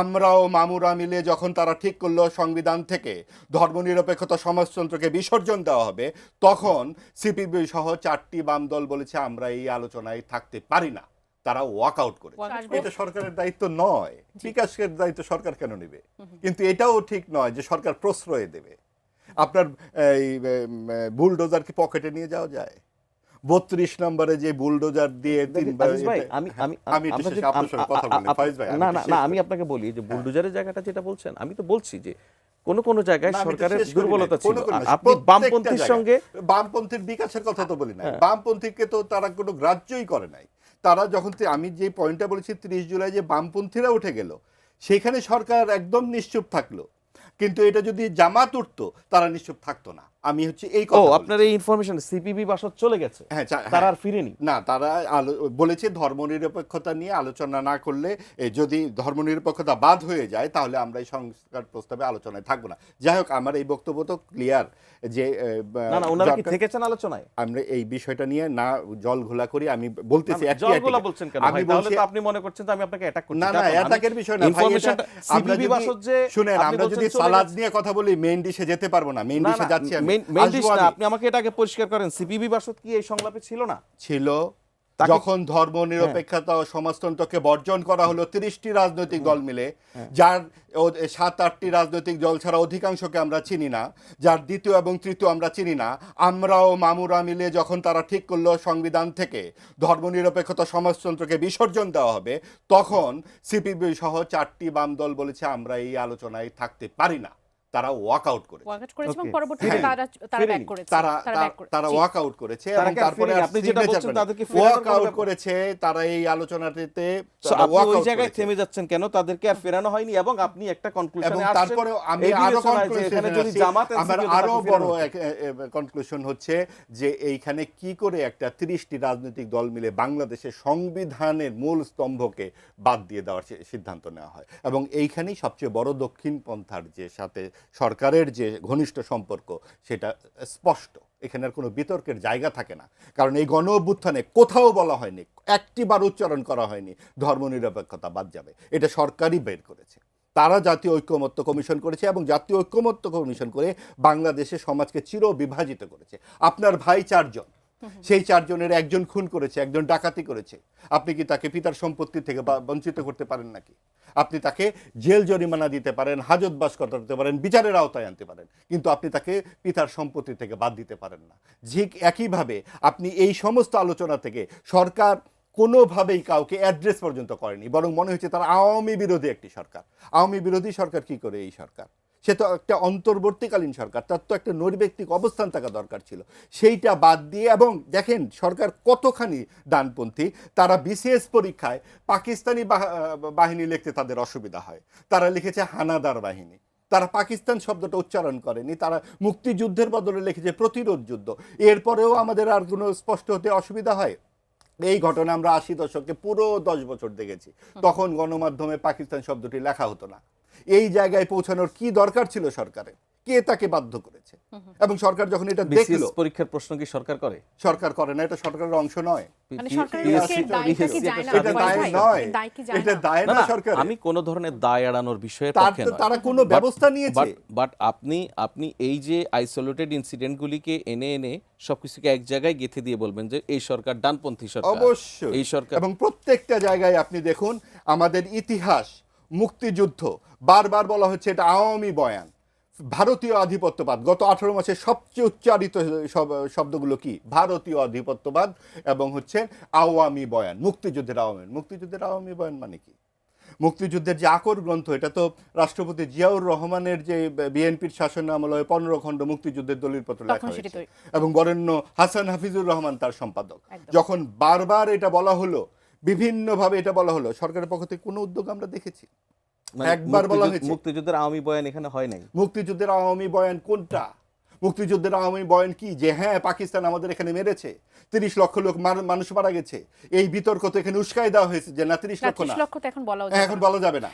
আমরাও মামুরা মিলে যখন তারা ঠিক করলো সংবিধান থেকে ধর্মনিরপেক্ষতা সমাজতন্ত্রকে বিসর্জন দেওয়া হবে, তখন সিপিবি সহ 4টি বাম দল বলেছে আমরা এই আলোচনায় থাকতে পারি না, তারা ওয়াক আউট করে। এটা সরকারের দায়িত্ব নয়, বিকাশের দায়িত্ব সরকার কেন নেবে? কিন্তু এটাও ঠিক নয় যে সরকার প্রশ্রয় দেবে। আপনার এই বুলডোজার কি পকেটে নিয়ে যাওয়া যায়? 32 নম্বরে যে বুলডোজার দিয়ে আমি আপনাকে বলি যে বুলডোজারের জায়গাটা যেটা বলছেন, আমি তো বলছি যে কোন কোন জায়গায় সরকারের দুর্বলতা ছিল। আপনি বামপন্থীর সঙ্গে বামপন্থীর বিকাশের কথা তো বলি না, বামপন্থীকে তো তারা কোনো গ্রাহ্যই করে নাই। তারা যখন আমি যে পয়েন্টটা বলেছি 30 জুলাই যে বামপন্থীরা উঠে গেল, সেখানে সরকার একদম নিশ্চুপ থাকলো। কিন্তু এটা যদি জামাত উঠতো তারা নিশ্চুপ থাকতো না। আমি হচ্ছে এই কথা। আপনার এই ইনফরমেশন সিপিবি বাসদ চলে গেছে, তারা আর ফিরেনি না। তারা বলেছে ধর্মনিরপেক্ষতা নিয়ে আলোচনা না করলে, যদি ধর্মনিরপেক্ষতা বাদ হয়ে যায় তাহলে আমরা এই সংস্কার প্রস্তাবে আলোচনায় থাকবো না। যাই হোক, আমার এই বক্তব্য তো ক্লিয়ার যে না ওনারা কি থেকেছেন আলোচনায়? আমরা এই বিষয়টা নিয়ে না জল ঘোলা করি। আমি বলতেছি জল বলছেন কেন ভাই? তাহলে তো আপনি মনে করছেন যে আমি আপনাকে অ্যাটাক করছি। না না, অ্যাটাকের বিষয় না ভাই। সিপিবি বাসদ যে শুনেন, আমরা যদি সালাদ নিয়ে কথা বলি মেইন ডিশে যেতে পারবো না। মেইন ডিশে যাচ্ছি আমি। মেইন ডিশ না, আপনি আমাকে এটাকে পরিষ্কার করেন। সিপিবি বাসদ কি এই সংলাপে ছিল না? ছিল। যখন ধর্মনিরপেক্ষতা ও সমাজতন্ত্রকে বর্জন করা হলো 30টি রাজনৈতিক দল মিলে, যার 7-8টি রাজনৈতিক দল ছাড়া অধিকাংশকে আমরা চিনি না, যার দ্বিতীয় এবং তৃতীয় আমরা চিনি না, আমরাও মামুরা মিলে যখন তারা ঠিক করলো সংবিধান থেকে ধর্মনিরপেক্ষতা সমাজতন্ত্রকে বিসর্জন দেওয়া হবে, তখন সিপিবি সহ 4টি বাম দল বলেছে আমরা এই আলোচনায় থাকতে পারি না, তারা ওয়াক আউট করেছে। এবং পরবর্তীতে তারা ব্যাক করেছে। তারা ওয়াক আউট করেছে এবং তারপরে আপনি যেটা বলছেন তাদেরকে ওয়াক আউট করেছে। তারা এই আলোচনাটিতে ওই জায়গায় থেমে যাচ্ছেন কেন? তাদেরকে আর ফেরানো হয়নি এবং আপনি একটা কনক্লুশনে আসছেন। তারপরে আমি আরো আমার আরো বড় কনক্লুশন হচ্ছে যে এইখানে কি করে একটা 30টি রাজনৈতিক দল মিলে বাংলাদেশের সংবিধানের মূল স্তম্ভকে বাদ দিয়ে দেওয়ার সিদ্ধান্ত নেওয়া হয়। এবং এইখানেই সবচেয়ে বড় দক্ষিণ পন্থার যে সাথে সরকারের যে ঘনিষ্ঠ সম্পর্ক সেটা স্পষ্ট। এখানে আর কোনো বিতর্কের জায়গা থাকে না, কারণ এই গণ অভ্যুত্থানে কোথাও বলা হয়নি, একটিবার উচ্চারণ করা হয়নি ধর্মনিরপেক্ষতা বাদ যাবে। এটা সরকারই বের করেছে। তারা জাতীয় ঐক্যমত্য কমিশন করেছে এবং জাতীয় ঐক্যমত্য কমিশন করে বাংলাদেশের সমাজকে চির বিভাজিত করেছে। আপনার ভাই 4 জন, সেই 4 জনের একজন খুন করেছে, একজন ডাকাতি করেছে। আপনি কি তাকে পিতার সম্পত্তি থেকে বঞ্চিত করতে পারেন নাকি? আপনি তাকে জেল জরিমানা দিতে পারেন, হাজতবাস করতে পারেন, বিচারের আওতায় আনতে পারেন, কিন্তু আপনি তাকে পিতার সম্পত্তি থেকে বাদ দিতে পারেন না। ঠিক একইভাবে আপনি এই সমস্ত আলোচনা থেকে সরকার কোনোভাবেই কাউকে অ্যাড্রেস পর্যন্ত করেনি, বরং মনে হচ্ছে তারা আওয়ামী বিরোধী একটি সরকার। আওয়ামী বিরোধী সরকার কি করে এই সরকার? সে তো একটা অন্তর্বর্তীকালীন সরকার, তার তো একটা নৈর্ব্যক্তিক অবস্থান থাকা দরকার ছিল। সেইটা বাদ দিয়ে, এবং দেখেন সরকার কতখানি ডানপন্থী, তারা বিসিএস পরীক্ষায় পাকিস্তানি বাহিনী লিখতে তাদের অসুবিধা হয়, তারা লিখেছে হানাদার বাহিনী। তারা পাকিস্তান শব্দটা উচ্চারণ করেনি, তারা মুক্তিযুদ্ধের বদলে লিখেছে প্রতিরোধ যুদ্ধ। এরপরেও আমাদের আর কোনো স্পষ্ট হতে অসুবিধা হয়? এই ঘটনা আমরা 80 দশকে পুরো 10 বছর দেখেছি। তখন গণমাধ্যমে পাকিস্তান শব্দটি লেখা হতো না। এই জায়গায় পৌঁছানোর কি দরকার ছিল সরকারের? কে তাকে বাধ্য করেছে? এবং সরকার যখন এটা দেখলো, পরীক্ষার প্রশ্ন কি সরকার করে? সরকার করে না, এটা সরকারের অংশ নয়। আমি কোন ধরনের দায় এড়ানোর বিষয়ে পক্ষে নয়। তারা কোনো ব্যবস্থা নিয়েছে, বাট আপনি এই যে আইসোলেটেড ইনসিডেন্টগুলিকে এনে সবকিছুকে এক জায়গায় গেঁথে দিয়ে বলবেন যে এই সরকার ডানপন্থী সরকার। অবশ্যই এই সরকার, এবং প্রত্যেকটা জায়গায় আপনি দেখুন আমাদের ইতিহাস, মুক্তিযুদ্ধ, বারবার বলা হচ্ছে এটা আওয়ামী বয়ান, ভারতীয় আধিপত্যবাদ। গত 18 মাসে সবচেয়ে উচ্চারিত শব্দগুলো কি? ভারতীয় আধিপত্যবাদ এবং হচ্ছে আওয়ামী বয়ান। মুক্তিযুদ্ধের আওয়ামী বয়ান মানে কি? মুক্তিযুদ্ধের যে আকর গ্রন্থ, এটা তো রাষ্ট্রপতি জিয়াউর রহমানের যে বিএনপির শাসন আমলে 15 খণ্ড মুক্তিযুদ্ধের দলিলপত্র লেখা হয়েছে এবং বরেণ্য হাসান হাফিজুর রহমান তার সম্পাদক। যখন বারবার এটা বলা হলো, বিভিন্নভাবে এটা বলা হলো, সরকারের পক্ষ থেকে কোনো উদ্যোগ আমরা দেখেছি? একবার বলা হয়েছে মুক্তিযুদ্ধের আওয়ামী বয়ান এখানে হয় নাই। মুক্তিযুদ্ধের আওয়ামী বয়ান কোনটা? মুক্তিযুদ্ধের আওয়ামী বয়ান কি? যে হ্যাঁ পাকিস্তান আমাদের এখানে মেরেছে, 30 লক্ষ লোক মানুষ মারা গেছে, এই বিতর্ক তো এখানে উস্কাই দেওয়া হয়েছে যে না 30 লক্ষ না, এখন বলা যাবে না।